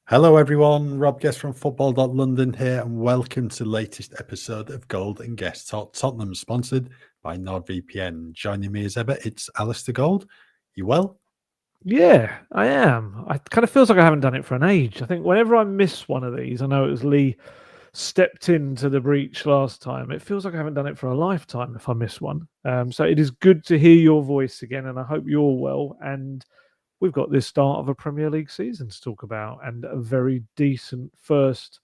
Hello everyone, Rob Guest from football.london here and welcome to the latest episode of Gold and Guest Talk Tottenham, sponsored by NordVPN. Joining me as ever, it's Alistair Gold. You well? Yeah, I am. It kind of feels like I haven't done it for an age. I think whenever I miss one of these, I know it was Lee stepped into the breach last time. It feels like I haven't done it for a lifetime if I miss one. So it is good to hear your voice again, and I hope you're well. And we've got this start of a Premier League season to talk about, and a very decent first,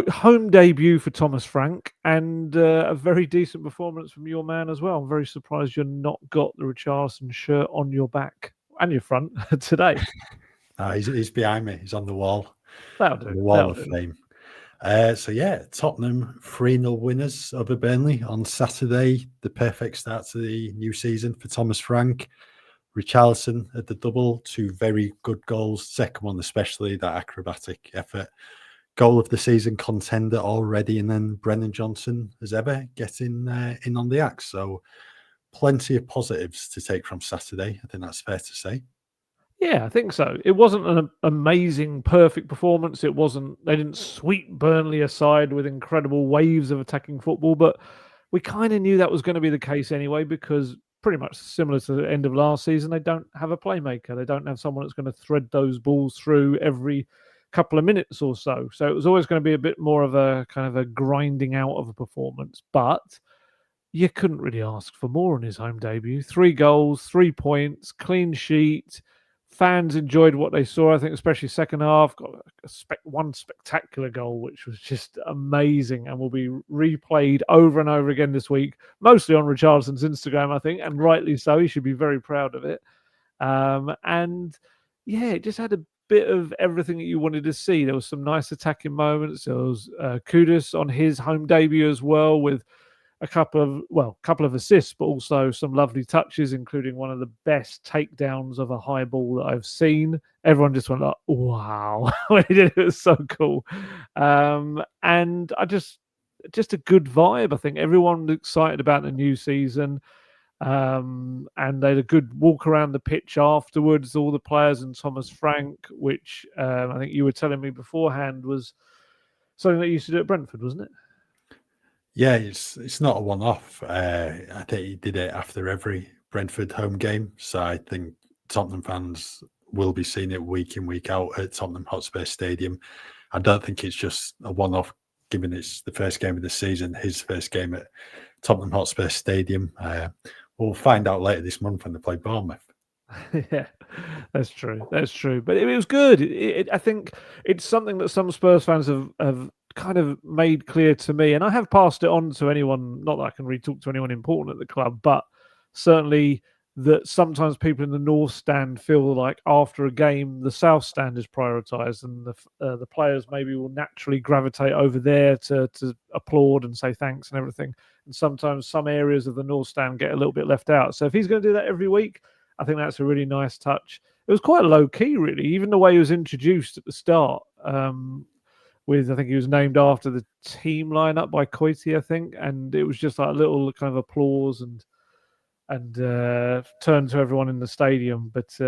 home debut for Thomas Frank, and a very decent performance from your man as well. I'm very surprised you're not got the Richarlison shirt on your back and your front today. He's behind me. He's on the wall. That'll On do. the wall of fame. Tottenham 3-0 winners over Burnley on Saturday. The perfect start to the new season for Thomas Frank. Richarlison at the double, two very good goals. Second one especially, that acrobatic effort. Goal of the season contender already, and then Brennan Johnson, as ever, getting in on the axe. So plenty of positives to take from Saturday. I think that's fair to say. Yeah, I think so. It wasn't an amazing, perfect performance. It wasn't. They didn't sweep Burnley aside with incredible waves of attacking football, but we kind of knew that was going to be the case anyway, because pretty much similar to the end of last season, they don't have a playmaker. They don't have someone that's going to thread those balls through every couple of minutes or so. So it was always going to be a bit more of a kind of a grinding out of a performance, but you couldn't really ask for more on his home debut. 3 goals, 3 points, clean sheet. Fans enjoyed what they saw, I think, especially second half. Got one spectacular goal, which was just amazing and will be replayed over and over again this week, mostly on Richarlison's Instagram, I think, and rightly so. He should be very proud of it. It just had a bit of everything that you wanted to see. There was some nice attacking moments. There was Kudus on his home debut as well, with a couple of assists, but also some lovely touches, including one of the best takedowns of a high ball that I've seen. Everyone just went like, wow, when he did it. It was so cool. And I just a good vibe. I think everyone was excited about the new season. And they had a good walk around the pitch afterwards, all the players and Thomas Frank, which I think you were telling me beforehand was something that you used to do at Brentford, wasn't it? Yeah, it's not a one-off. I think he did it after every Brentford home game. So I think Tottenham fans will be seeing it week in, week out at Tottenham Hotspur Stadium. I don't think it's just a one-off, given it's the first game of the season, his first game at Tottenham Hotspur Stadium. We'll find out later this month when they play Bournemouth. Yeah, that's true. That's true. But it was good. I think it's something that some Spurs fans have kind of made clear to me, and I have passed it on to anyone. Not that I can really talk to anyone important at the club, but certainly that sometimes people in the North Stand feel like after a game the South Stand is prioritised, and the players maybe will naturally gravitate over there to applaud and say thanks and everything. And sometimes some areas of the North Stand get a little bit left out. So if he's going to do that every week, I think that's a really nice touch. It was quite low key, really, even the way he was introduced at the start. I think he was named after the team lineup by COYS, I think, and it was just like a little kind of applause and turn to everyone in the stadium. But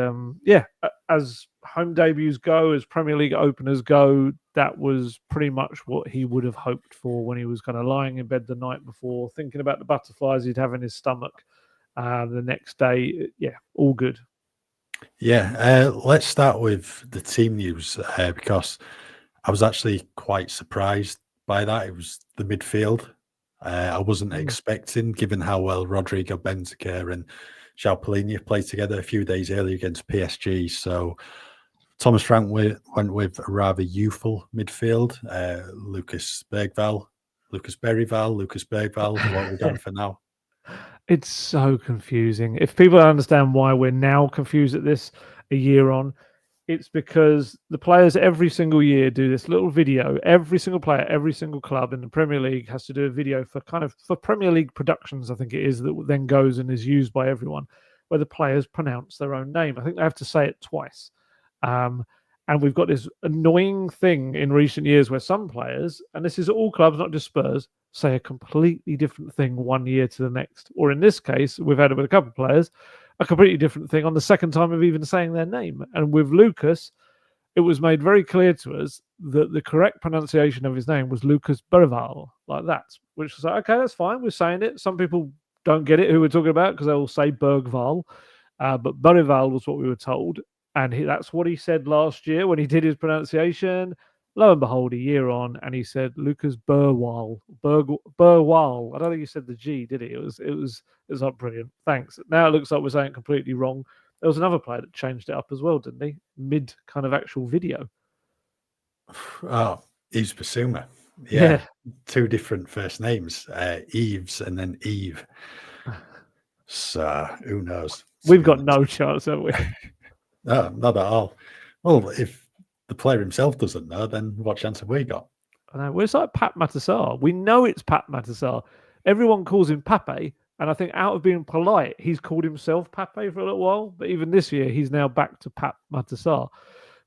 as home debuts go, as Premier League openers go, that was pretty much what he would have hoped for when he was kind of lying in bed the night before, thinking about the butterflies he'd have in his stomach the next day. Yeah, all good. Yeah, let's start with the team news because I was actually quite surprised by that. It was the midfield. I wasn't expecting, given how well Rodrigo Bentancur and João Palhinha played together a few days earlier against PSG. So Thomas Frank went with a rather youthful midfield. Lucas Bergvall. What are we going for now? It's so confusing. If people don't understand why we're now confused at this a year on, it's because the players every single year do this little video. Every single player, every single club in the Premier League has to do a video for Premier League productions, I think it is, that then goes and is used by everyone, where the players pronounce their own name. I think they have to say it twice. And we've got this annoying thing in recent years where some players, and this is all clubs, not just Spurs, say a completely different thing one year to the next. Or in this case, we've had it with a couple of players, a completely different thing on the second time of even saying their name. And with Lucas, it was made very clear to us that the correct pronunciation of his name was Lucas Berval, like that, which was like, okay, that's fine. We're saying it. Some people don't get it who we're talking about because they will say Bergval, but Bergval was what we were told. And that's what he said last year when he did his pronunciation. Lo and behold, a year on, and he said Lucas Berwal. Berwal. I don't think he said the G, did he? It was like brilliant. Thanks. Now it looks like we're saying it completely wrong. There was another player that changed it up as well, didn't he? Mid kind of actual video. Oh, Yves Bissouma. Yeah. Two different first names, Yves and then Eve. So who knows? We've got no chance, have we? No, not at all. Well, if the player himself doesn't know, then what chance have we got? I know. Well, it's like Pat Matassar. We know it's Pat Matassar. Everyone calls him Pape, and I think out of being polite, he's called himself Pape for a little while. But even this year, he's now back to Pat Matassar.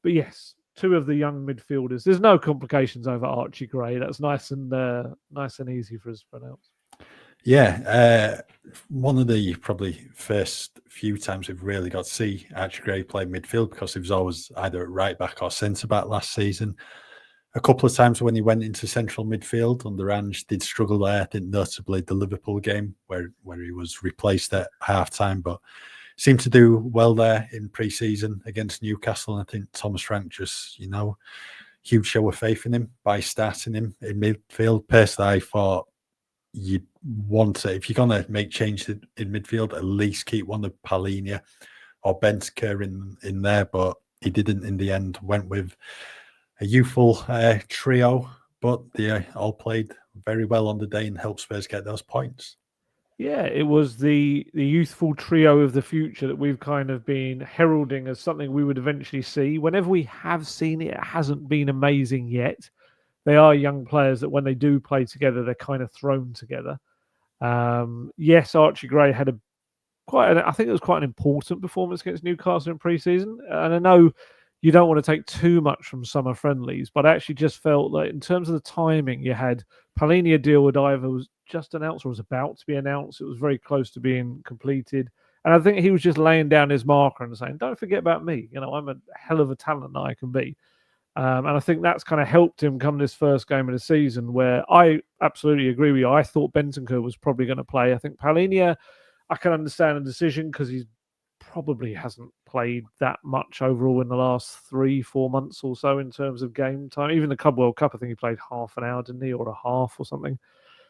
But yes, two of the young midfielders. There's no complications over Archie Gray. That's nice and easy for us to pronounce. Yeah, one of the probably first few times we've really got to see Archie Gray play midfield, because he was always either at right back or centre back last season. A couple of times when he went into central midfield under Ange, did struggle there. I think notably the Liverpool game where he was replaced at half time, but seemed to do well there in pre-season against Newcastle. And I think Thomas Frank just, huge show of faith in him by starting him in midfield. Personally, I thought you'd want to, if you're going to make changes in midfield, at least keep one of Palhinha or Bentancur in there, but he didn't in the end. Went with a youthful trio, but they all played very well on the day and helped Spurs get those points. Yeah, it was the youthful trio of the future that we've kind of been heralding as something we would eventually see. Whenever we have seen it, it hasn't been amazing yet. They are young players that when they do play together, they're kind of thrown together. Yes, Archie Gray had I think it was quite an important performance against Newcastle in pre-season. And I know you don't want to take too much from summer friendlies, but I actually just felt that in terms of the timing, you had Palhinha deal with either was just announced or was about to be announced. It was very close to being completed. And I think he was just laying down his marker and saying, don't forget about me. I'm a hell of a talent that I can be. And I think that's kind of helped him come this first game of the season, where I absolutely agree with you. I thought Bentancur was probably going to play. I think Palhinha, I can understand the decision because he probably hasn't played that much overall in the last 3-4 months or so in terms of game time. Even the Club World Cup, I think he played half an hour, didn't he? Or a half or something.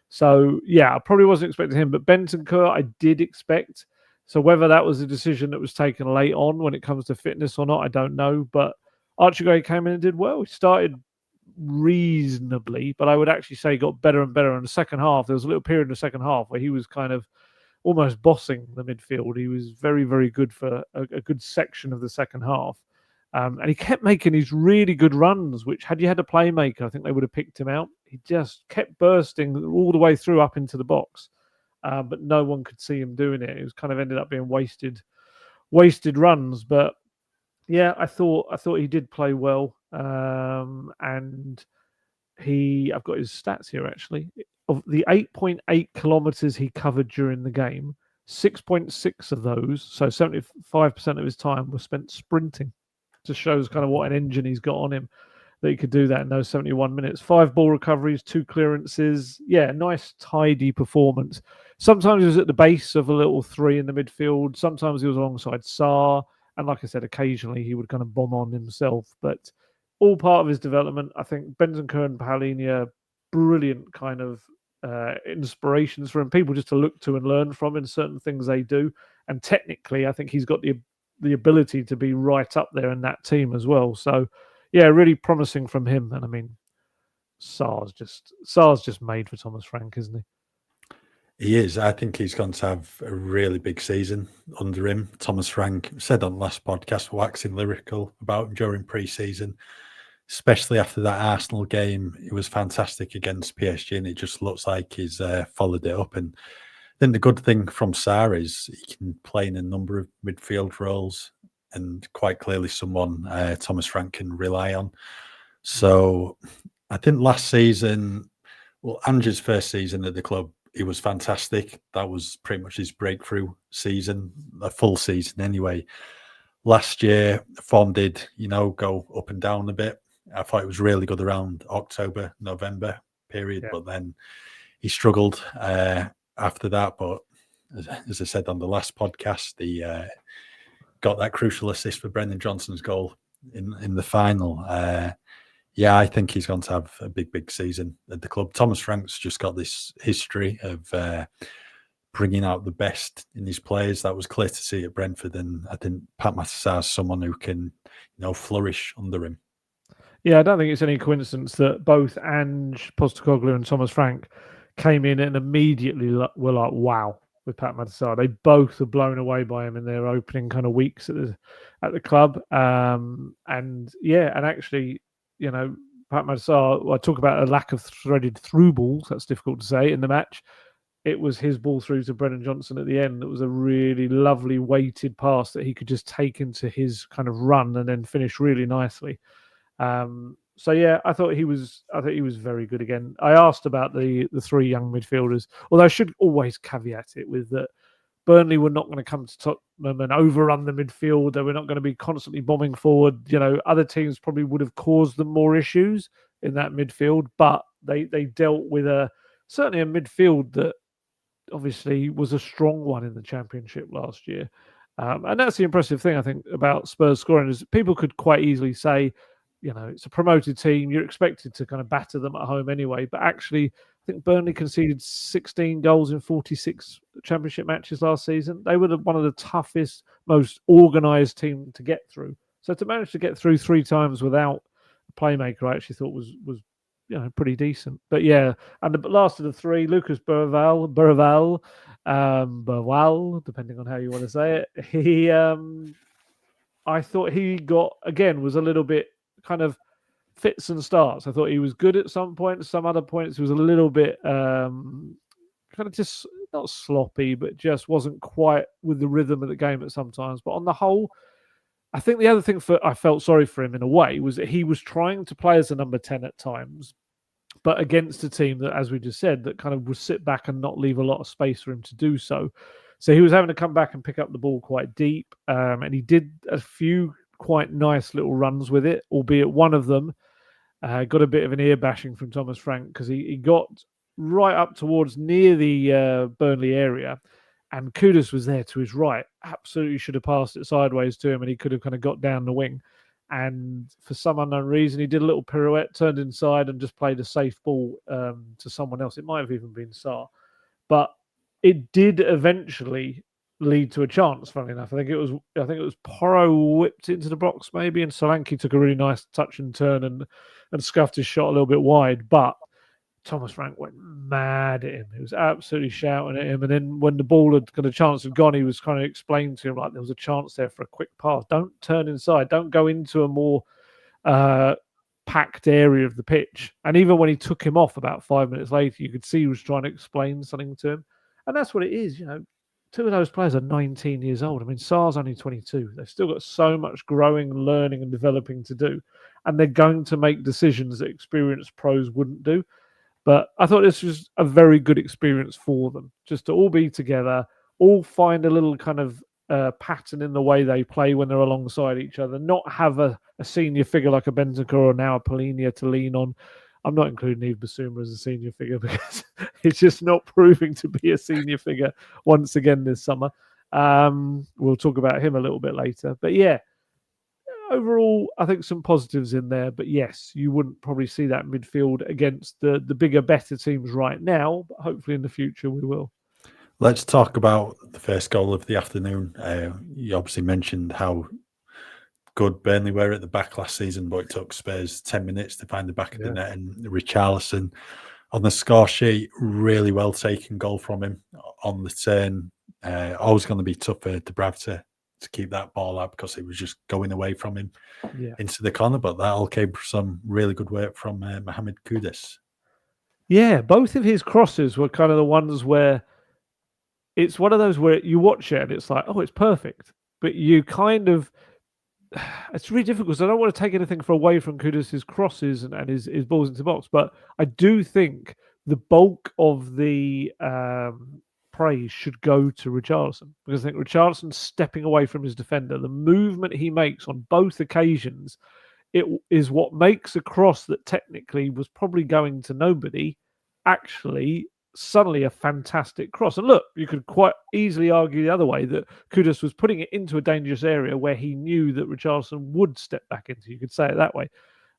So, yeah, I probably wasn't expecting him. But Bentancur, I did expect. So whether that was a decision that was taken late on when it comes to fitness or not, I don't know. But Archie Gray came in and did well. He started reasonably, but I would actually say he got better and better in the second half. There was a little period in the second half where he was kind of almost bossing the midfield. He was very, very good for a good section of the second half. And he kept making these really good runs, which had you had a playmaker, I think they would have picked him out. He just kept bursting all the way through up into the box. But no one could see him doing it. It was kind of ended up being wasted runs. But yeah, I thought he did play well. And I've got his stats here actually. Of the 8.8 kilometers he covered during the game, 6.6 of those, so 75% of his time, was spent sprinting. Just shows kind of what an engine he's got on him that he could do that in those 71 minutes. 5 ball recoveries, 2 clearances. Yeah, nice, tidy performance. Sometimes he was at the base of a little 3 in the midfield. Sometimes he was alongside Sarr. And like I said, occasionally he would kind of bomb on himself. But all part of his development. I think Bentancur and Palhinha, brilliant kind of inspirations for him, people just to look to and learn from in certain things they do. And technically, I think he's got the ability to be right up there in that team as well. So, yeah, really promising from him. And I mean, Sarr's just made for Thomas Frank, isn't he? He is. I think he's going to have a really big season under him. Thomas Frank said on the last podcast, waxing lyrical about him during pre-season, especially after that Arsenal game. It was fantastic against PSG, and it just looks like he's followed it up. And then the good thing from Sarr is he can play in a number of midfield roles, and quite clearly someone Thomas Frank can rely on. So I think last season, well, Ange's first season at the club, he was fantastic. That was pretty much his breakthrough season, a full season anyway. last year, form did, go up and down a bit. I thought it was really good around October, November period, but then he struggled after that. But as I said on the last podcast, he got that crucial assist for Brennan Johnson's goal in the final. I think he's going to have a big season at the club. Thomas Frank's just got this history of bringing out the best in his players. That was clear to see at Brentford, and I think Pat Matasar is someone who can, flourish under him. Yeah, I don't think it's any coincidence that both Ange Postecoglou and Thomas Frank came in and immediately were like, wow, with Pat Matasar. They both were blown away by him in their opening kind of weeks at the club. And actually, Pat Matasar, I talk about a lack of threaded through balls. That's difficult to say in the match. It was his ball through to Brennan Johnson at the end. It was a really lovely weighted pass that he could just take into his kind of run and then finish really nicely. I thought he was very good again. I asked about the three young midfielders, although I should always caveat it with that Burnley were not going to come to Tottenham and overrun the midfield. They were not going to be constantly bombing forward. Other teams probably would have caused them more issues in that midfield, but they dealt with certainly a midfield that obviously was a strong one in the Championship last year. And that's the impressive thing, I think, about Spurs scoring, is people could quite easily say, it's a promoted team. You're expected to kind of batter them at home anyway. But actually, I think Burnley conceded 16 goals in 46 Championship matches last season. They were one of the toughest, most organised team to get through. So to manage to get through 3 times without a playmaker, I actually thought was pretty decent. But yeah, and the last of the 3, Lucas Burval, depending on how you want to say it. He, I thought he was a little bit kind of fits and starts. I thought he was good at some points. Some other points he was a little bit kind of just not sloppy, but just wasn't quite with the rhythm of the game at some times. But on the whole, I think the other thing I felt sorry for him in a way was that he was trying to play as a number 10 at times, but against a team that, as we just said, that kind of would sit back and not leave a lot of space for him to do so. So he was having to come back and pick up the ball quite deep, and he did a few quite nice little runs with it, albeit one of them got a bit of an ear bashing from Thomas Frank, because he got right up towards near the Burnley area, and Kudus was there to his right. Absolutely should have passed it sideways to him, and he could have kind of got down the wing. And for some unknown reason, he did a little pirouette, turned inside, and just played a safe ball to someone else. It might have even been Sarr, but it did eventually lead to a chance. Funny enough, I think it was Porro whipped into the box maybe, and Solanke took a really nice touch and turn and scuffed his shot a little bit wide. But Thomas Frank went mad at him. He was absolutely shouting at him. And then when the ball had got a chance had gone, he was kind of explaining to him like there was a chance there for a quick pass. Don't turn inside. Don't go into a more packed area of the pitch. And even when he took him off about 5 minutes later, you could see he was trying to explain something to him. And that's what it is, 2 of those players are 19 years old. I mean, Sarr's only 22. They've still got so much growing, learning, and developing to do. And they're going to make decisions that experienced pros wouldn't do. But I thought this was a very good experience for them, just to all be together, all find a little kind of pattern in the way they play when they're alongside each other, not have a senior figure like a Bentancur or now a Polinia to lean on. I'm not including Yves Bissouma as a senior figure because it's just not proving to be a senior figure once again this summer. We'll talk about him a little bit later. But yeah, overall, I think some positives in there. But yes, you wouldn't probably see that midfield against the bigger, better teams right now. But hopefully in the future we will. Let's talk about the first goal of the afternoon. You obviously mentioned how good Burnley were at the back last season, but it took Spurs 10 minutes to find the back of the net, and Richarlison on the score sheet, really well taken goal from him on the turn. Always going to be tough for Dubravka to keep that ball out because it was just going away from him into the corner, but that all came from some really good work from Mohamed Kudus. Yeah, both of his crosses were kind of the ones where it's one of those where you watch it and it's like, oh, it's perfect, but you kind of, it's really difficult because I don't want to take anything away from Kudus' crosses and his balls into the box, but I do think the bulk of the praise should go to Richarlison, because I think Richarlison stepping away from his defender, the movement he makes on both occasions, it is what makes a cross that technically was probably going to nobody actually suddenly a fantastic cross. And look, you could quite easily argue the other way, that Kudus was putting it into a dangerous area where he knew that Richarlison would step back into. You could say it that way.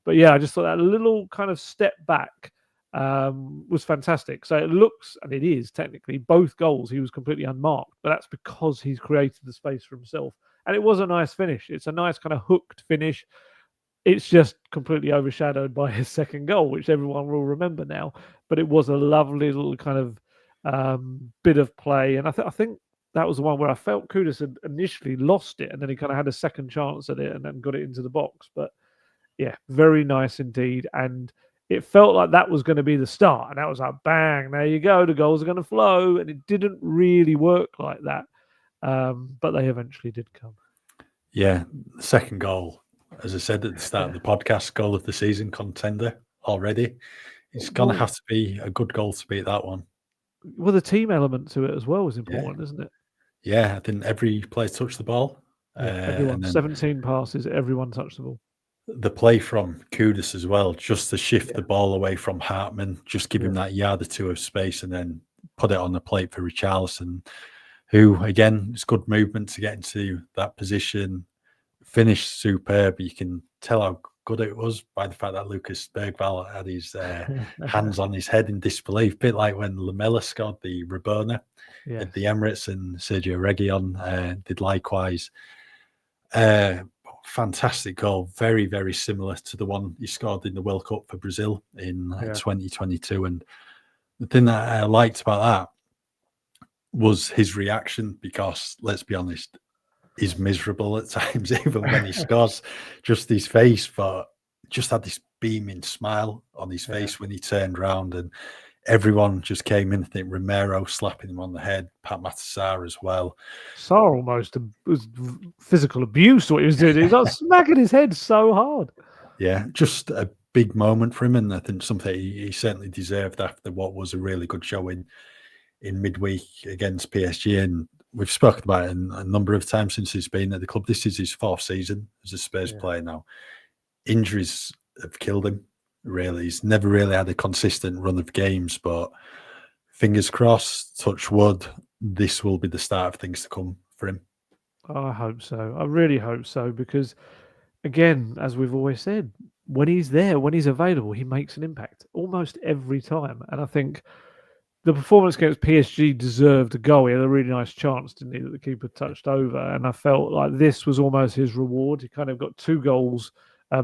But yeah, I just thought that little kind of step back was fantastic. So it looks, and it is technically, both goals he was completely unmarked, but that's because he's created the space for himself. And it was a nice finish. It's a nice kind of hooked finish. It's just completely overshadowed by his second goal, which everyone will remember now. But it was a lovely little kind of bit of play. And I think that was the one where I felt Kudus had initially lost it, and then he kind of had a second chance at it and then got it into the box. But yeah, very nice indeed. And it felt like that was going to be the start. And that was like, bang, there you go. The goals are going to flow. And it didn't really work like that. But they eventually did come. Yeah, the second goal, as I said at the start of the podcast, goal of the season contender already. It's going to have to be a good goal to beat that one. Well, the team element to it as well was important, isn't it? Yeah, I think every player touched the ball. Everyone, 17 passes, everyone touched the ball. The play from Kudus as well, just to shift the ball away from Hartman, just give him that yard or two of space, and then put it on the plate for Richarlison, who, again, it's good movement to get into that position. Finished superb. You can tell how good it was by the fact that Lucas Bergvall had his hands on his head in disbelief, a bit like when Lamela scored the Rabona at the Emirates, and Sergio Reguilon did likewise. Fantastic goal, very, very similar to the one he scored in the World Cup for Brazil in 2022. And the thing that I liked about that was his reaction, because let's be honest, he's miserable at times, even when he scores. Just his face, but just had this beaming smile on his face when he turned around, and everyone just came in. I think Romero slapping him on the head, Pat Matasar as well. Sarr almost was physical abuse what he was doing. He was like smacking his head so hard. Yeah, just a big moment for him, and I think something he certainly deserved after what was a really good showing in midweek against PSG. And we've spoken about it a number of times since he's been at the club. This is his fourth season as a Spurs player now. Injuries have killed him, really. He's never really had a consistent run of games, but fingers crossed, touch wood, this will be the start of things to come for him. I hope so. I really hope so, because, again, as we've always said, when he's there, when he's available, he makes an impact almost every time. And I think the performance against PSG deserved a goal. He had a really nice chance, didn't he, that the keeper touched over. And I felt like this was almost his reward. He kind of got 2 goals.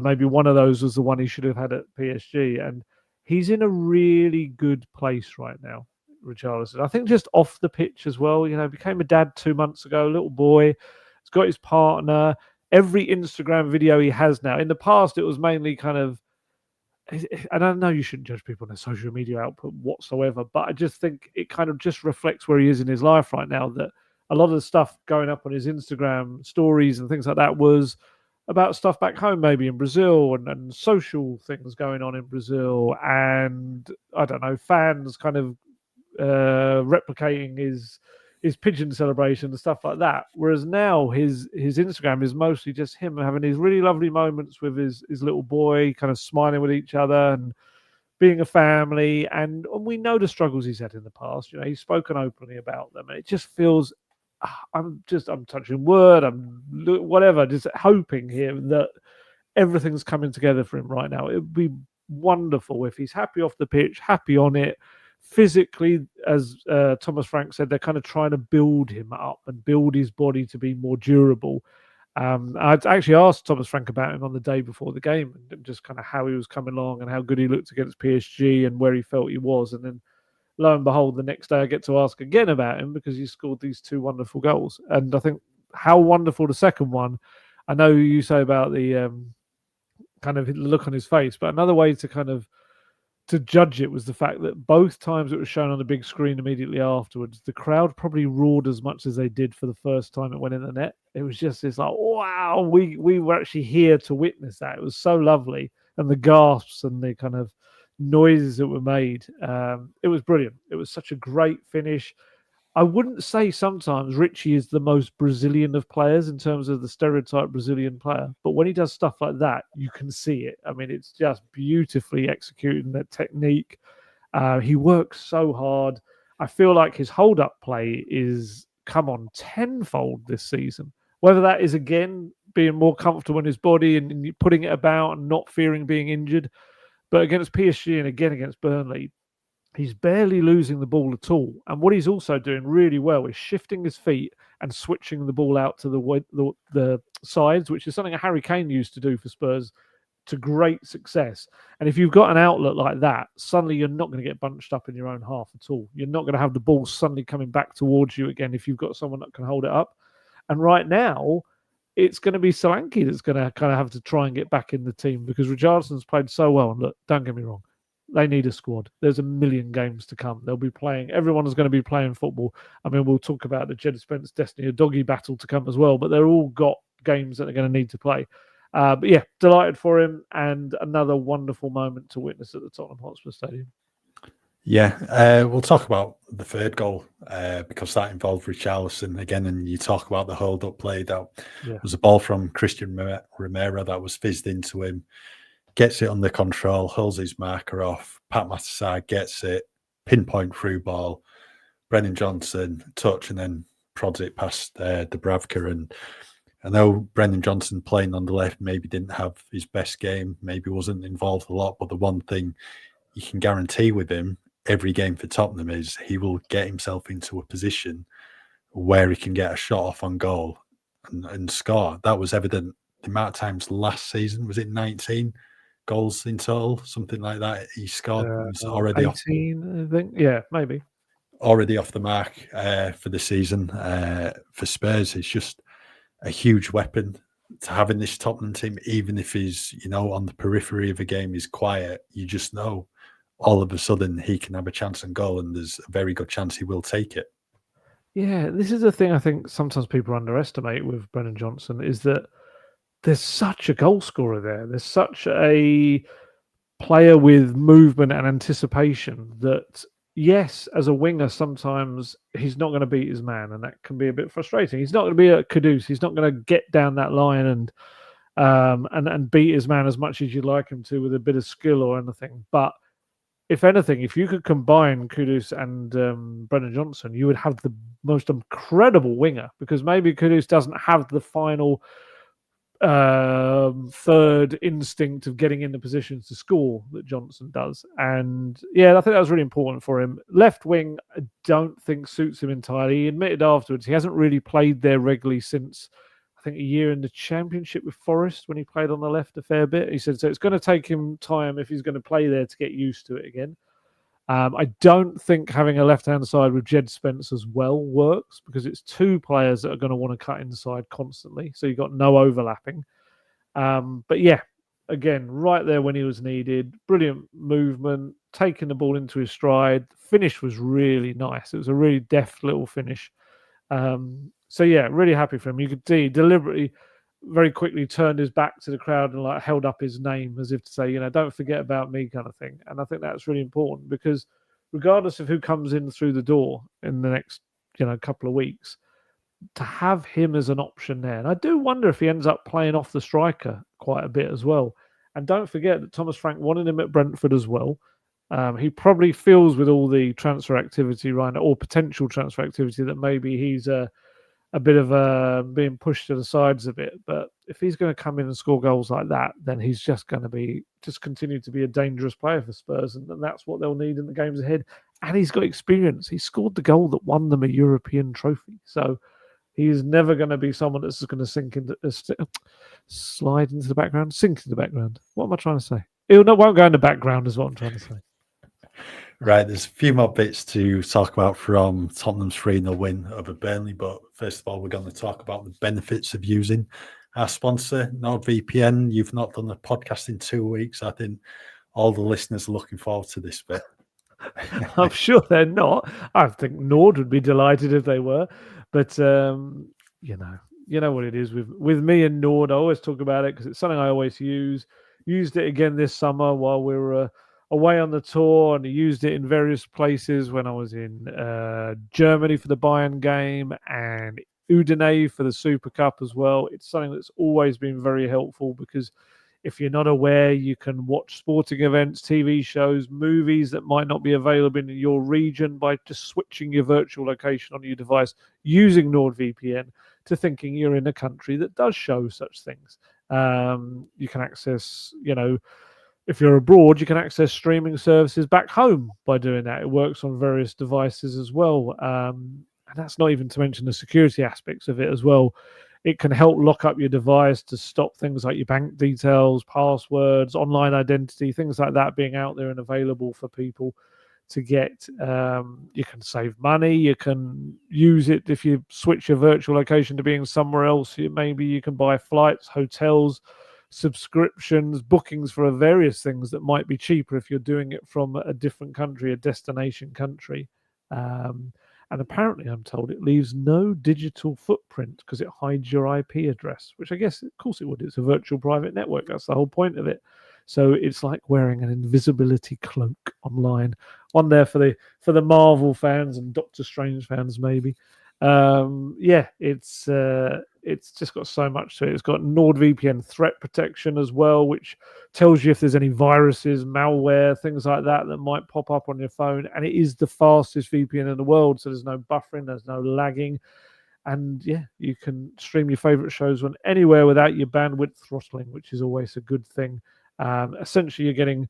Maybe one of those was the one he should have had at PSG. And he's in a really good place right now, Richarlison. I think just off the pitch as well. You know, became a dad 2 months ago, little boy. He's got his partner. Every Instagram video he has now. In the past, it was mainly kind of, and I know you shouldn't judge people on their social media output whatsoever, but I just think it kind of just reflects where he is in his life right now, that a lot of the stuff going up on his Instagram stories and things like that was about stuff back home, maybe in Brazil, and social things going on in Brazil, and I don't know, fans kind of replicating his pigeon celebration and stuff like that. Whereas now his Instagram is mostly just him having these really lovely moments with his little boy, kind of smiling with each other and being a family. And we know the struggles he's had in the past. You know, he's spoken openly about them, and it just feels, I'm touching wood, I'm whatever, just hoping here that everything's coming together for him right now. It would be wonderful if he's happy off the pitch, happy on it. Physically, as Thomas Frank said, they're kind of trying to build him up and build his body to be more durable. I'd actually asked Thomas Frank about him on the day before the game, and just kind of how he was coming along and how good he looked against PSG and where he felt he was. And then lo and behold, the next day I get to ask again about him, because he scored these 2 wonderful goals. And I think how wonderful the second one. I know you say about the kind of look on his face, but another way to kind of to judge it was the fact that both times it was shown on the big screen immediately afterwards, the crowd probably roared as much as they did for the first time it went in the net. It was just this like, wow, we were actually here to witness that. It was so lovely. And the gasps and the kind of noises that were made, it was brilliant. It was such a great finish. I wouldn't say sometimes Richie is the most Brazilian of players in terms of the stereotype Brazilian player, but when he does stuff like that, you can see it. I mean, it's just beautifully executing that technique. He works so hard. I feel like his hold-up play is come on tenfold this season. Whether that is, again, being more comfortable in his body and putting it about and not fearing being injured, but against PSG and again against Burnley, he's barely losing the ball at all. And what he's also doing really well is shifting his feet and switching the ball out to the sides, which is something Harry Kane used to do for Spurs to great success. And if you've got an outlet like that, suddenly you're not going to get bunched up in your own half at all. You're not going to have the ball suddenly coming back towards you again if you've got someone that can hold it up. And right now, it's going to be Solanke that's going to kind of have to try and get back in the team because Richarlison's played so well. And look, don't get me wrong, they need a squad. There's a million games to come. They'll be playing. Everyone is going to be playing football. I mean, we'll talk about the Jed Spence Destiny, a doggy battle to come as well, but they're all got games that they're going to need to play. But yeah, delighted for him and another wonderful moment to witness at the Tottenham Hotspur Stadium. Yeah, we'll talk about the third goal because that involved Richarlison again, and you talk about the hold-up play. That was a ball from Christian Romero that was fizzed into him, gets it under control, holds his marker off, Pat Matasar gets it, pinpoint through ball, Brennan Johnson touch and then prods it past Dubravka. And I know Brennan Johnson playing on the left maybe didn't have his best game, maybe wasn't involved a lot, but the one thing you can guarantee with him every game for Tottenham is he will get himself into a position where he can get a shot off on goal and score. That was evident the amount of times last season. Was it 19 goals in total? Something like that. He scored. It was already 18, I think. Yeah, maybe. Already off the mark for the season. For Spurs, it's just a huge weapon to have in this Tottenham team, even if he's, on the periphery of a game, he's quiet. You just know all of a sudden he can have a chance on goal, and there's a very good chance he will take it. Yeah, this is the thing I think sometimes people underestimate with Brennan Johnson is that there's such a goal scorer there. There's such a player with movement and anticipation that, yes, as a winger, sometimes he's not going to beat his man, and that can be a bit frustrating. He's not going to be a Kudus. He's not going to get down that line and beat his man as much as you'd like him to with a bit of skill or anything. But if anything, if you could combine Kudus and Brennan Johnson, you would have the most incredible winger because maybe Kudus doesn't have the final third instinct of getting into positions to score that Johnson does. And yeah, I think that was really important for him. Left wing, I don't think suits him entirely. He admitted afterwards he hasn't really played there regularly since I think a year in the Championship with Forest when he played on the left a fair bit. He said so it's going to take him time if he's going to play there to get used to it again. I don't think having a left-hand side with Jed Spence as well works because it's two players that are going to want to cut inside constantly. So you've got no overlapping. But yeah, again, right there when he was needed. Brilliant movement, taking the ball into his stride. Finish was really nice. It was a really deft little finish. So yeah, really happy for him. You could see deliberately very quickly turned his back to the crowd and like held up his name as if to say, don't forget about me kind of thing. And I think that's really important because regardless of who comes in through the door in the next, couple of weeks, to have him as an option there. And I do wonder if he ends up playing off the striker quite a bit as well. And don't forget that Thomas Frank wanted him at Brentford as well. He probably feels with all the transfer activity right now, or potential transfer activity, that maybe he's a bit of being pushed to the sides a bit. But if he's going to come in and score goals like that, then he's just going to continue to be a dangerous player for Spurs. And that's what they'll need in the games ahead. And he's got experience. He scored the goal that won them a European trophy. So he's never going to be someone that's going to slide into the background, sink into the background. What am I trying to say? Won't go in the background is what I'm trying to say. Right, there's a few more bits to talk about from Tottenham's 3-0 win over Burnley, but first of all, we're going to talk about the benefits of using our sponsor, NordVPN. You've not done a podcast in 2 weeks. I think all the listeners are looking forward to this bit. I'm sure they're not. I think Nord would be delighted if they were, but you know what it is with me and Nord. I always talk about it because it's something I always use. Used it again this summer while we were away on the tour, and I used it in various places when I was in Germany for the Bayern game and Udine for the Super Cup as well. It's something that's always been very helpful because if you're not aware, you can watch sporting events, TV shows, movies that might not be available in your region by just switching your virtual location on your device using NordVPN to thinking you're in a country that does show such things. You can access, if you're abroad, you can access streaming services back home by doing that. It works on various devices as well. And that's not even to mention the security aspects of it as well. It can help lock up your device to stop things like your bank details, passwords, online identity, things like that being out there and available for people to get. You can save money. You can use it if you switch your virtual location to being somewhere else. Maybe you can buy flights, hotels, subscriptions, bookings for various things that might be cheaper if you're doing it from a different country, a destination country. And apparently, I'm told it leaves no digital footprint because it hides your IP address, which I guess, of course, it would. It's a virtual private network. That's the whole point of it. So it's like wearing an invisibility cloak online. One there for the Marvel fans and Doctor Strange fans, maybe. It's just got so much to it. It's got NordVPN threat protection as well, which tells you if there's any viruses, malware, things like that might pop up on your phone. And it is the fastest VPN in the world, so there's no buffering, there's no lagging. And you can stream your favorite shows from anywhere without your bandwidth throttling, which is always a good thing. Essentially, you're getting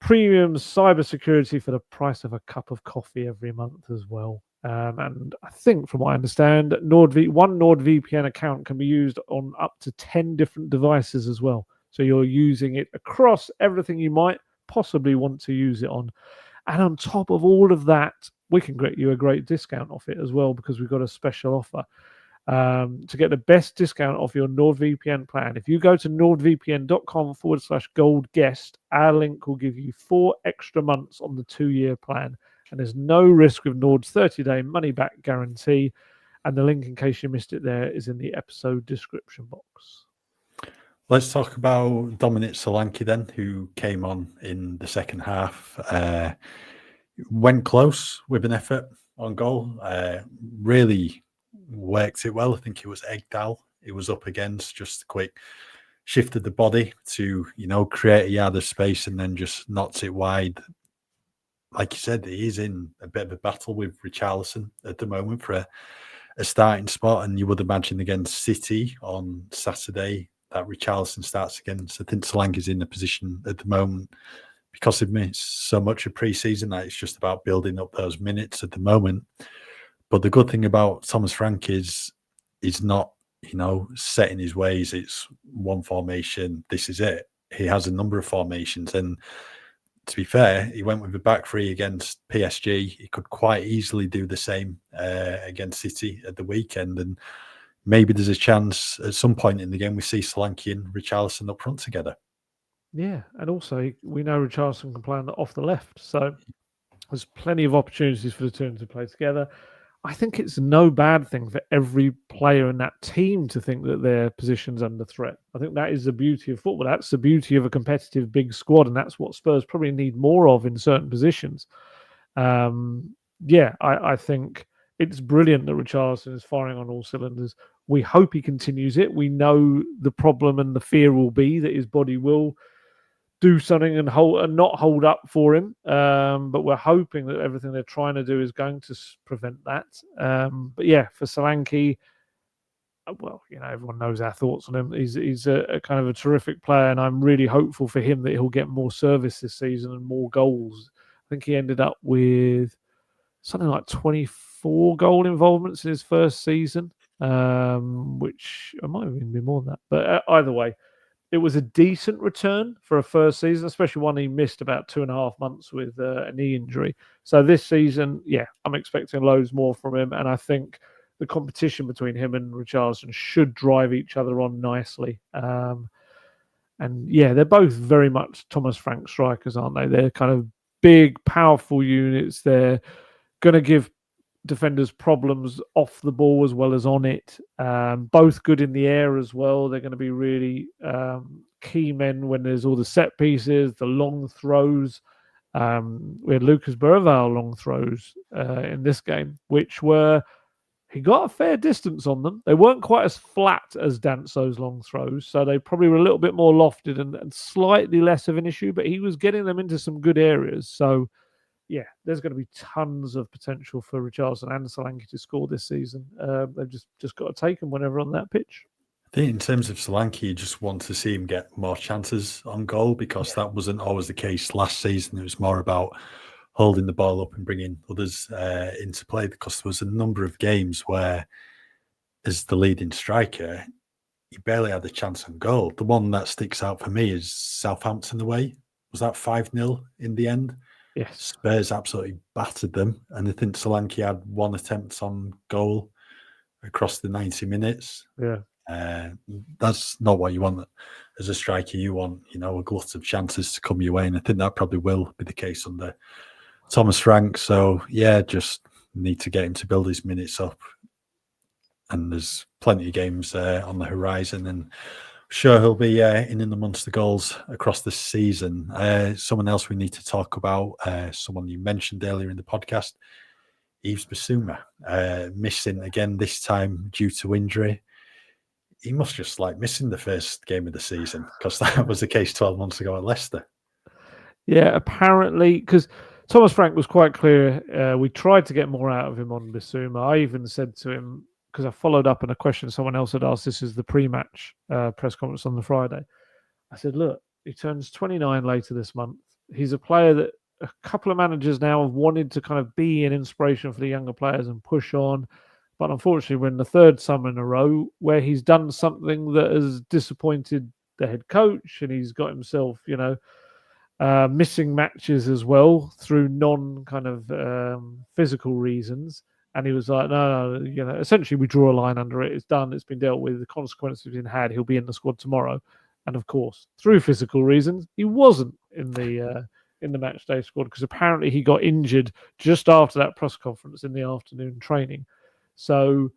premium cybersecurity for the price of a cup of coffee every month as well. And I think, from what I understand, one NordVPN account can be used on up to 10 different devices as well. So you're using it across everything you might possibly want to use it on. And on top of all of that, we can get you a great discount off it as well because we've got a special offer. To get the best discount off your NordVPN plan, if you go to nordvpn.com/goldguest, our link will give you 4 extra months on the 2-year plan. And there's no risk with Nord's 30-day money-back guarantee. And the link, in case you missed it there, is in the episode description box. Let's talk about Dominic Solanke then, who came on in the second half. Went close with an effort on goal. Really worked it well. I think it was Egdal it was up against. Just a quick shifted the body to, create a yard of space and then just knocked it wide. Like you said, he's in a bit of a battle with Richarlison at the moment for a starting spot. And you would imagine against City on Saturday that Richarlison starts against. I think Solanke's in a position at the moment because they've missed so much of pre-season that it's just about building up those minutes at the moment. But the good thing about Thomas Frank is he's not, set in his ways. It's one formation. This is it. He has a number of formations. And to be fair, he went with a back three against PSG. He could quite easily do the same against City at the weekend. And maybe there's a chance at some point in the game we see Solanke and Richarlison up front together. Yeah, and also we know Richarlison can play off the left. So there's plenty of opportunities for the two to play together. I think it's no bad thing for every player in that team to think that their position's under threat. I think that is the beauty of football. That's the beauty of a competitive big squad, and that's what Spurs probably need more of in certain positions. I think it's brilliant that Richarlison is firing on all cylinders. We hope he continues it. We know the problem and the fear will be that his body will do something and not hold up for him. But we're hoping that everything they're trying to do is going to prevent that. For Solanke, everyone knows our thoughts on him. He's a kind of a terrific player, and I'm really hopeful for him that he'll get more service this season and more goals. I think he ended up with something like 24 goal involvements in his first season, which it might even be more than that. But either way, it was a decent return for a first season, especially one he missed about 2.5 months with a knee injury. So this season, I'm expecting loads more from him. And I think the competition between him and Richarlison should drive each other on nicely. They're both very much Thomas Frank strikers, aren't they? They're kind of big, powerful units. They're going to give defenders problems off the ball as well as on it. Both good in the air as well. They're going to be really key men when there's all the set pieces, the long throws. We had Lucas Berval long throws in this game, which were, he got a fair distance on them. They weren't quite as flat as Danso's long throws, so they probably were a little bit more lofted and slightly less of an issue, but he was getting them into some good areas. So, yeah, there's going to be tons of potential for Richarlison and Solanke to score this season. They've just got to take them whenever on that pitch. I think in terms of Solanke, you just want to see him get more chances on goal, because that wasn't always the case last season. It was more about holding the ball up and bringing others into play, because there was a number of games where, as the leading striker, he barely had a chance on goal. The one that sticks out for me is Southampton away. Was that 5-0 in the end? Yes. Spurs absolutely battered them, and I think Solanke had one attempt on goal across the 90 minutes. Yeah. That's not what you want as a striker. You want, a glut of chances to come your way, and I think that probably will be the case under Thomas Frank. So yeah, just need to get him to build his minutes up, and there's plenty of games on the horizon, and sure he'll be in and amongst the goals across the season. Someone else we need to talk about, someone you mentioned earlier in the podcast, Yves Bissouma, missing again, this time due to injury. He must just like missing the first game of the season, because that was the case 12 months ago at Leicester. Yeah, apparently, because Thomas Frank was quite clear. We tried to get more out of him on Bissouma. I even said to him, because I followed up on a question someone else had asked, this is the pre-match press conference on the Friday. I said, look, he turns 29 later this month. He's a player that a couple of managers now have wanted to kind of be an inspiration for the younger players and push on. But unfortunately, we're in the third summer in a row where he's done something that has disappointed the head coach, and he's got himself, missing matches as well through kind of physical reasons. And he was like, no, essentially we draw a line under it. It's done. It's been dealt with. The consequences have been had. He'll be in the squad tomorrow. And of course, through physical reasons, he wasn't in the match day squad, because apparently he got injured just after that press conference in the afternoon training. So,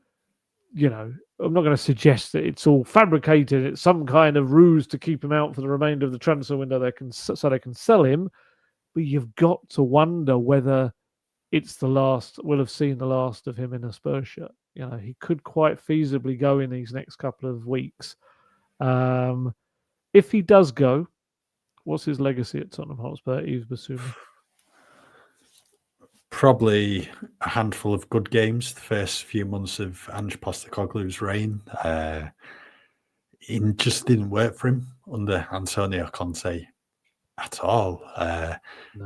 I'm not going to suggest that it's all fabricated. It's some kind of ruse to keep him out for the remainder of the transfer window. So they can sell him. But you've got to wonder whether it's we'll have seen the last of him in a Spurs shirt. He could quite feasibly go in these next couple of weeks. If he does go, what's his legacy at Tottenham Hotspur, Yves Bissouma? Probably a handful of good games the first few months of Ange Postecoglou's reign. It just didn't work for him under Antonio Conte at all. No.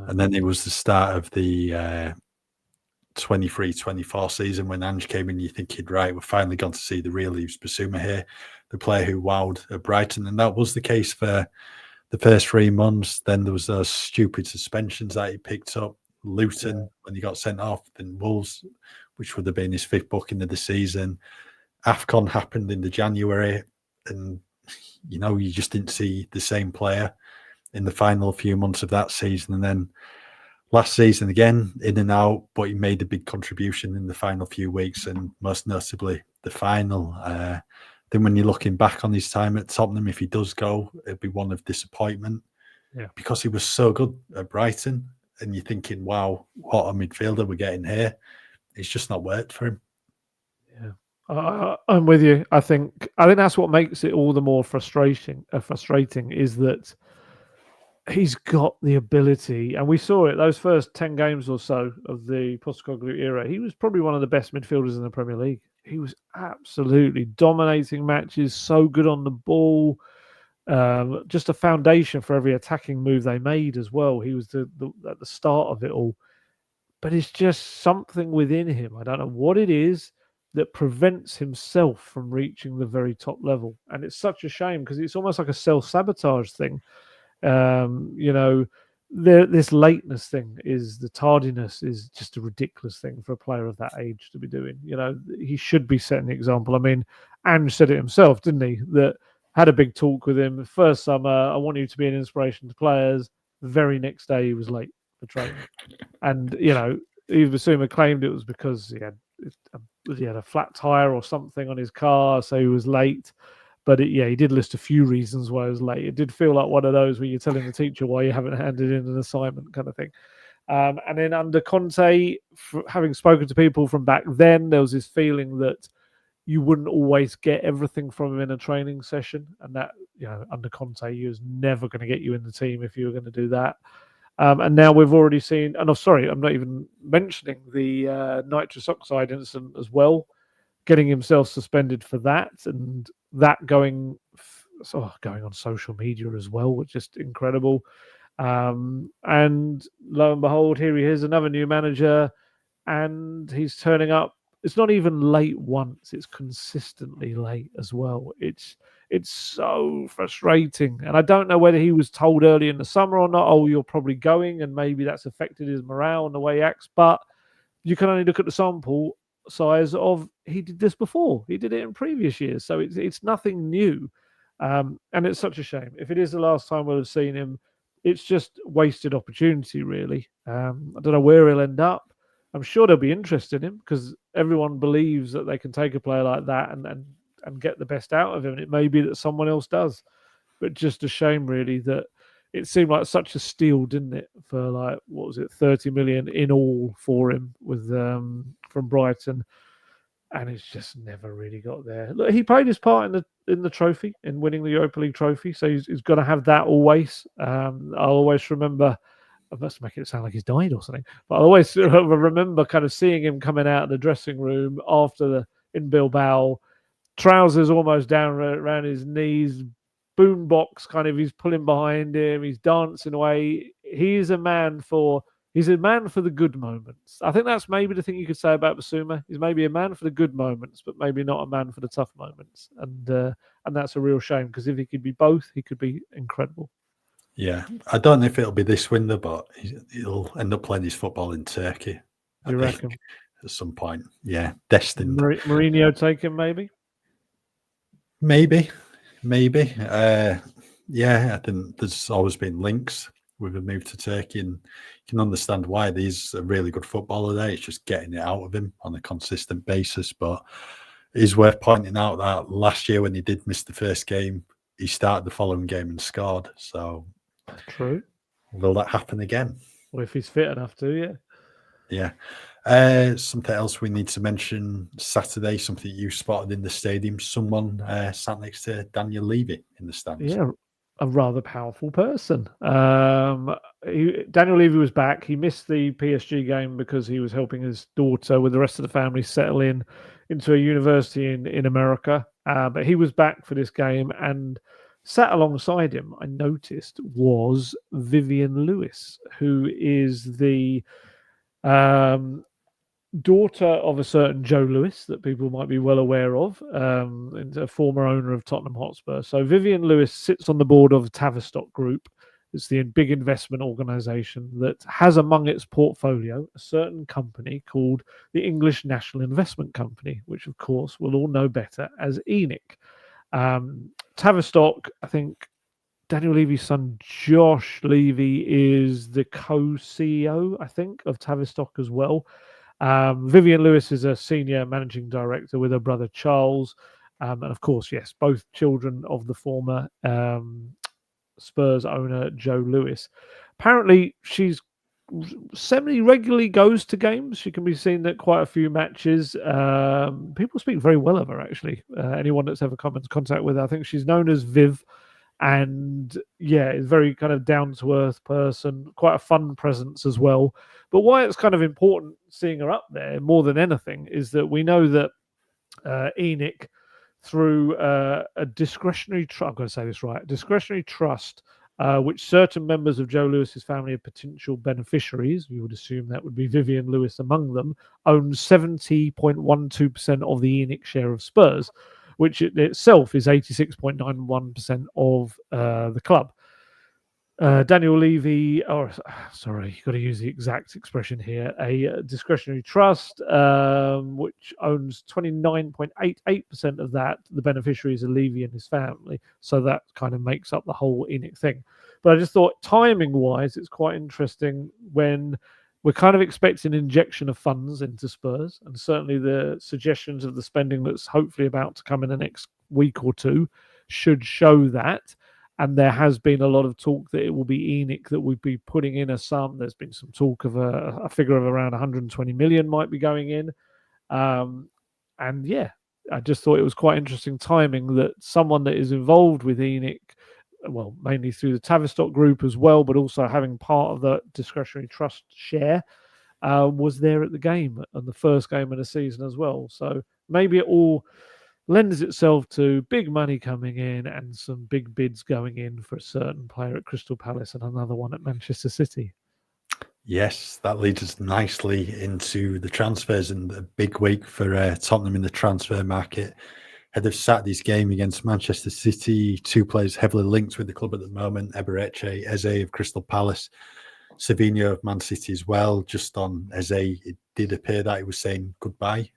And then it was the start of the 23-24 season when Ange came in. You think, right, we're finally going to see the real Yves Bissouma here, the player who wowed at Brighton. And that was the case for the first 3 months. Then there was those stupid suspensions that he picked up. Luton, when he got sent off, then Wolves, which would have been his 5th booking of the season. AFCON happened in the January, and you just didn't see the same player in the final few months of that season. And then last season again, in and out, but he made a big contribution in the final few weeks, and most notably the final. Then when you're looking back on his time at Tottenham, if he does go, it'll be one of disappointment, because he was so good at Brighton. And you're thinking, wow, what a midfielder we're getting here. It's just not worked for him. Yeah, I'm with you. I think that's what makes it all the more frustrating is that he's got the ability, and we saw it those first 10 games or so of the Postecoglou era. He was probably one of the best midfielders in the Premier League. He was absolutely dominating matches, so good on the ball. Just a foundation for every attacking move they made as well. He was at the start of it all. But it's just something within him, I don't know what it is, that prevents himself from reaching the very top level. And it's such a shame, because it's almost like a self-sabotage thing. This lateness thing, the tardiness is just a ridiculous thing for a player of that age to be doing. He should be setting the example. I mean, Ange said it himself, didn't he? That had a big talk with him. First summer, I want you to be an inspiration to players. The very next day, he was late for training. And, Yves Bissouma claimed it was because he had a flat tire or something on his car, so he was late. But he did list a few reasons why he was late. It did feel like one of those where you're telling the teacher why you haven't handed in an assignment kind of thing. And then under Conte, having spoken to people from back then, there was this feeling that you wouldn't always get everything from him in a training session, and that under Conte, he was never going to get you in the team if you were going to do that. And now we've already seen, and I'm not even mentioning the nitrous oxide incident as well, getting himself suspended for that, and that going on social media as well, which is just incredible. And lo and behold, here he is, another new manager, and he's turning up. It's not even late once; it's consistently late as well. It's so frustrating, and I don't know whether he was told early in the summer or not. Oh, you're probably going, and maybe that's affected his morale and the way he acts. But you can only look at the sample size of he did this before. He did it in previous years, so it's nothing new, and it's such a shame. If it is the last time we'll have seen him, it's just wasted opportunity, really. I don't know where he'll end up. I'm sure they'll be interested in him because everyone believes that they can take a player like that and get the best out of him. And it may be that someone else does, but just a shame, really, that it seemed like such a steal, didn't it? For like, what was it, 30 million in all for him with from Brighton, and it's just never really got there. Look, he played his part in the trophy, in winning the Europa League trophy, so he's going to have that always. I'll always remember. I must make it sound like he's died or something, but I always remember kind of seeing him coming out of the dressing room in Bilbao, trousers almost down around his knees, boombox kind of, he's pulling behind him, he's dancing away. He's a man for the good moments. I think that's maybe the thing you could say about Bissouma. He's maybe a man for the good moments, but maybe not a man for the tough moments. And that's a real shame, because if he could be both, he could be incredible. Yeah, I don't know if it'll be this window, but he'll end up playing his football in Turkey. You reckon? At some point, yeah, destined. Mourinho take him, maybe. Maybe. Yeah, I think there's always been links with a move to Turkey, and you can understand why. He's a really good footballer there. It's just getting it out of him on a consistent basis. But it is worth pointing out that last year, when he did miss the first game, he started the following game and scored. So true. Will that happen again? Well, if he's fit enough to, yeah. Yeah. Something else we need to mention: Saturday, something you spotted in the stadium. Someone sat next to Daniel Levy in the stands. Yeah, a rather powerful person. Daniel Levy was back. He missed the PSG game because he was helping his daughter with the rest of the family settle into a university in America. But he was back for this game, and sat alongside him, I noticed, was Vivian Lewis, who is the daughter of a certain Joe Lewis that people might be well aware of, a former owner of Tottenham Hotspur. So Vivian Lewis sits on the board of Tavistock Group. It's the big investment organisation that has among its portfolio a certain company called the English National Investment Company, which of course we'll all know better as ENIC. Tavistock, I think Daniel Levy's son Josh Levy is the co-CEO, I think, of Tavistock as well. Vivian Lewis is a senior managing director with her brother Charles, and of course, yes, both children of the former Spurs owner Joe Lewis. Apparently, she's semi-regularly goes to games. She can be seen at quite a few matches. People speak very well of her, actually. Anyone that's ever come into contact with her, I think she's known as Viv. And yeah, is very kind of down-to-earth person, quite a fun presence as well. But why it's kind of important seeing her up there more than anything is that we know that ENIC, through a discretionary trust, I'm going to say this right, discretionary trust, which certain members of Joe Lewis's family are potential beneficiaries, you would assume that would be Vivian Lewis among them, owns 70.12% of the ENIC share of Spurs, which itself is 86.91% of the club. Daniel Levy, sorry, you've got to use the exact expression here, a discretionary trust, which owns 29.88% of that. The beneficiaries are Levy and his family. So that kind of makes up the whole ENIC thing. But I just thought, timing-wise, it's quite interesting when we're kind of expecting injection of funds into Spurs, and certainly the suggestions of the spending that's hopefully about to come in the next week or two should show that. And there has been a lot of talk that it will be ENIC that would be putting in a sum. There's been some talk of a figure of around 120 million might be going in. And yeah, I just thought it was quite interesting timing that someone that is involved with ENIC, well, mainly through the Tavistock group as well, but also having part of the discretionary trust share, was there at the game, and the first game of the season as well. So maybe it all lends itself to big money coming in and some big bids going in for a certain player at Crystal Palace and another one at Manchester City. Yes, that leads us nicely into the transfers and a big week for Tottenham in the transfer market. Ahead of Saturday's game against Manchester City, 2 players heavily linked with the club at the moment, Eberechi Eze of Crystal Palace, Savinho of Man City as well. Just on Eze, it did appear that he was saying goodbye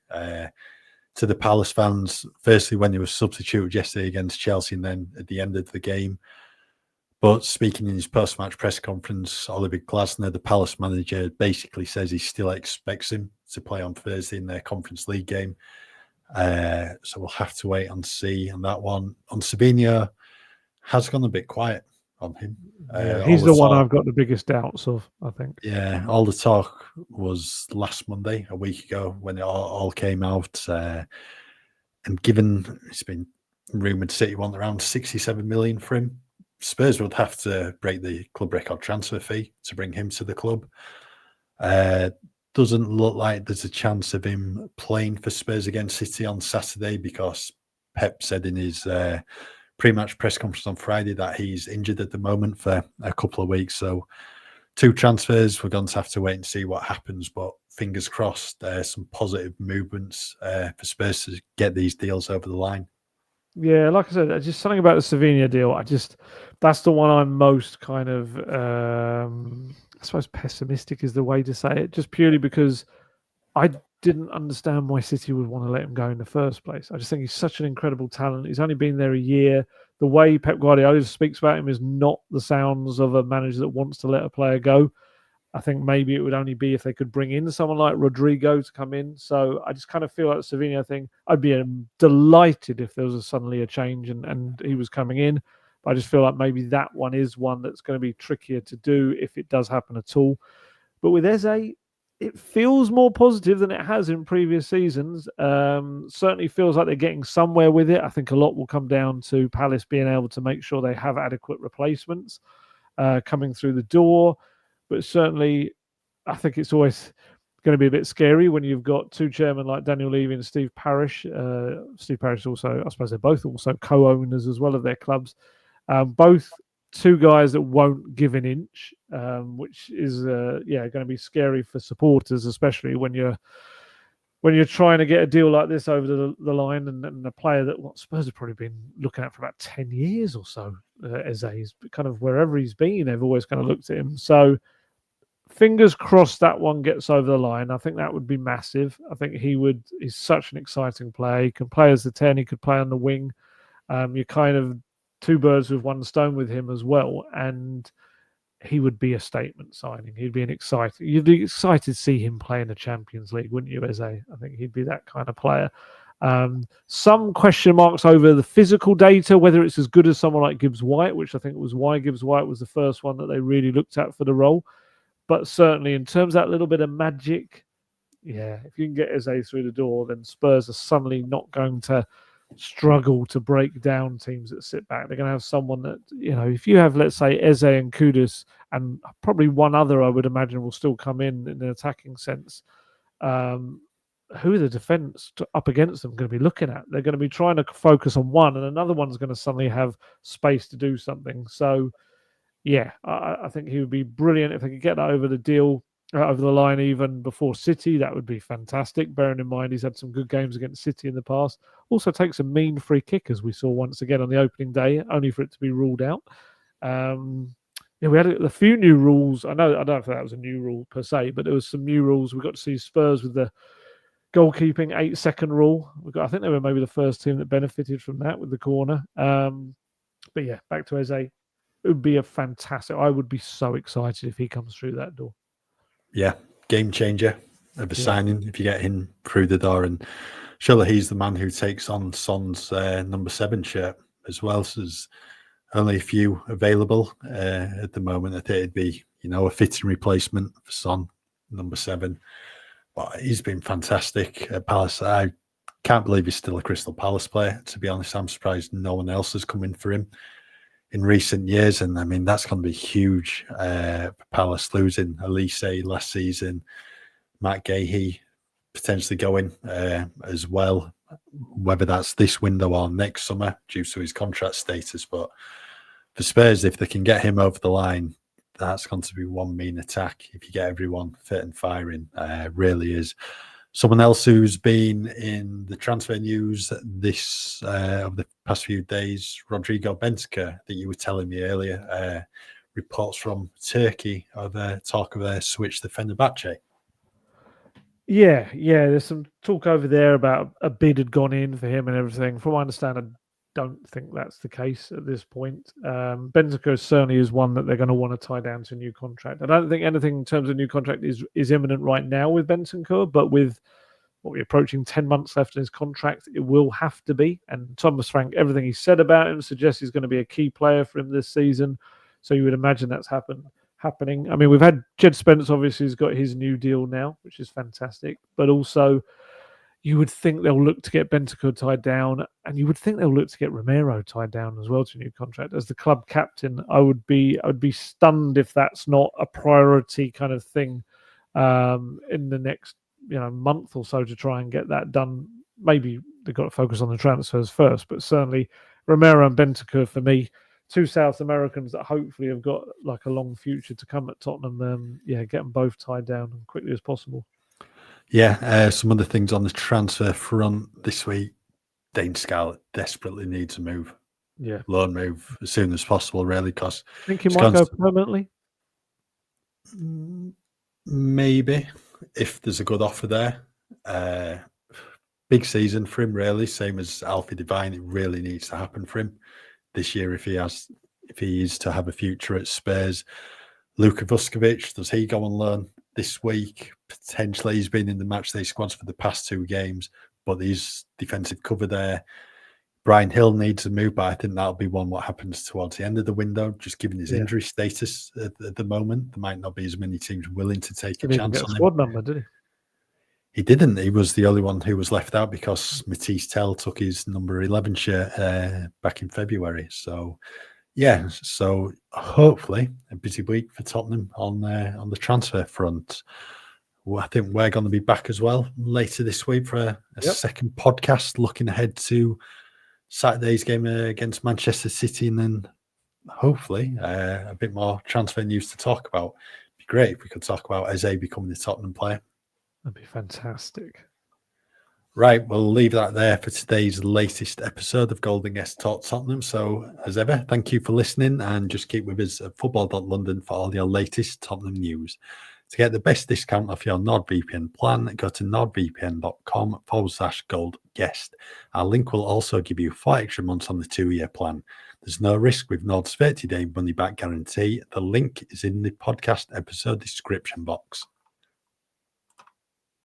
to the Palace fans, firstly when he was substituted yesterday against Chelsea and then at the end of the game. But speaking in his post-match press conference, Oliver Glasner, the Palace manager, basically says he still expects him to play on Thursday in their Conference League game. So we'll have to wait and see on that one. On Savinho, has gone a bit quiet on him. He's the one I've got the biggest doubts of, I think. Yeah, all the talk was last Monday, a week ago, when it all came out. And given it's been rumoured City want around 67 million for him, Spurs would have to break the club record transfer fee to bring him to the club. Doesn't look like there's a chance of him playing for Spurs against City on Saturday, because Pep said in his pre-match press conference on Friday that he's injured at the moment for a couple of weeks. So 2 transfers, we're going to have to wait and see what happens, but fingers crossed, some positive movements for Spurs to get these deals over the line. Yeah, like I said, just something about the Savinho deal. That's the one I'm most kind of, I suppose pessimistic is the way to say it, just purely because I didn't understand why City would want to let him go in the first place. I just think he's such an incredible talent. He's only been there a year. The way Pep Guardiola speaks about him is not the sounds of a manager that wants to let a player go. I think maybe it would only be if they could bring in someone like Rodrigo to come in. So I just kind of feel like the Savinho thing, I'd be delighted if there was suddenly a change and he was coming in. But I just feel like maybe that one is one that's going to be trickier to do if it does happen at all. But with Eze, it feels more positive than it has in previous seasons. Certainly feels like they're getting somewhere with it. I think a lot will come down to Palace being able to make sure they have adequate replacements coming through the door. But certainly, I think it's always going to be a bit scary when you've got 2 chairmen like Daniel Levy and Steve Parish. Steve Parish also, I suppose they're both also co-owners as well of their clubs. Both 2 guys that won't give an inch, which is going to be scary for supporters, especially when you're trying to get a deal like this over the line, and a player that Spurs have probably been looking at for about 10 years or so. Eze's kind of wherever he's been, they've always kind of looked at him. So fingers crossed that one gets over the line. I think that would be massive. I think he's such an exciting player. He can play as the 10, he could play on the wing. You're kind of 2 birds with 1 stone with him as well. And he would be a statement signing. You'd be excited to see him play in the Champions League, wouldn't you, Eze? I think he'd be that kind of player. Some question marks over the physical data, whether it's as good as someone like Gibbs White, which I think was why Gibbs White was the first one that they really looked at for the role. But certainly in terms of that little bit of magic, yeah, if you can get Eze through the door, then Spurs are suddenly not going to struggle to break down teams that sit back. They're going to have someone that, if you have, let's say, Eze and Kudus, and probably one other, I would imagine, will still come in an attacking sense. Who are the defence up against them going to be looking at? They're going to be trying to focus on one, and another one's going to suddenly have space to do something. So, yeah, I think he would be brilliant if they could get that over the line even before City. That would be fantastic, bearing in mind he's had some good games against City in the past. Also takes a mean free kick, as we saw once again on the opening day, only for it to be ruled out. We had a few new rules. I don't know if that was a new rule per se, but there was some new rules. We got to see Spurs with the goalkeeping 8-second rule. I think they were maybe the first team that benefited from that with the corner. But yeah, back to Eze. It would be a fantastic. I would be so excited if he comes through that door. Yeah, game changer of a signing if you get him through the door. And surely he's the man who takes on Son's number 7 shirt as well. So there's only a few available at the moment. I think it'd be, a fitting replacement for Son, number 7. But he's been fantastic at Palace. I can't believe he's still a Crystal Palace player. To be honest, I'm surprised no one else has come in for him in recent years. And I mean, that's going to be huge for Palace, losing Elise last season, Matt Gahey potentially going as well, whether that's this window or next summer due to his contract status. But for Spurs, if they can get him over the line, that's going to be one mean attack. If you get everyone fit and firing, really is. Someone else who's been in the transfer news this over the past few days, Rodrigo Bentancur, that you were telling me earlier, reports from Turkey of talk of a switch to Fenerbahce. Yeah. There's some talk over there about a bid had gone in for him and everything. From what I understand, I don't think that's the case at this point. Bentancur certainly is one that they're going to want to tie down to a new contract. I don't think anything in terms of new contract is imminent right now with Bentancur, but with what we're approaching 10 months left in his contract, it will have to be. And Thomas Frank, everything he said about him suggests he's going to be a key player for him this season. So you would imagine that's happening. I mean, we've had Jed Spence, obviously, has got his new deal now, which is fantastic. But also, you would think they'll look to get Bentancur tied down, and you would think they'll look to get Romero tied down as well to a new contract. As the club captain, I would be stunned if that's not a priority kind of thing in the next month or so to try and get that done. Maybe they've got to focus on the transfers first, but certainly Romero and Bentancur for me, 2 South Americans that hopefully have got like a long future to come at Tottenham. Get them both tied down as quickly as possible. Yeah, some other things on the transfer front this week. Dane Scarlett desperately needs a move. Yeah, loan move as soon as possible, really, because I think he might go permanently. Maybe if there's a good offer there. Big season for him, really, same as Alfie Devine. It really needs to happen for him this year if he is to have a future at Spurs. Luka Vuskovic, does he go on loan this week? Potentially. He's been in the matchday squads for the past 2 games, but there's defensive cover there. Brian Hill needs a move, but I think that'll be what happens towards the end of the window, just given his injury status at the moment. There might not be as many teams willing to take a chance on him. Squad number, did he? He didn't. He was the only one who was left out because Matisse Tell took his number 11 shirt back in February. So, so hopefully a busy week for Tottenham on the transfer front. Well, I think we're going to be back as well later this week for a second podcast, looking ahead to Saturday's game against Manchester City, and then hopefully a bit more transfer news to talk about. It'd be great if we could talk about Eze becoming a Tottenham player. That'd be fantastic. Right, we'll leave that there for today's latest episode of Golden Guest Talk Tottenham. So, as ever, thank you for listening, and just keep with us at football.london for all your latest Tottenham news. To get the best discount off your NordVPN plan, go to nordvpn.com/goldguest. Our link will also give you 4 extra months on the 2-year plan. There's no risk with Nord's 30-day money-back guarantee. The link is in the podcast episode description box.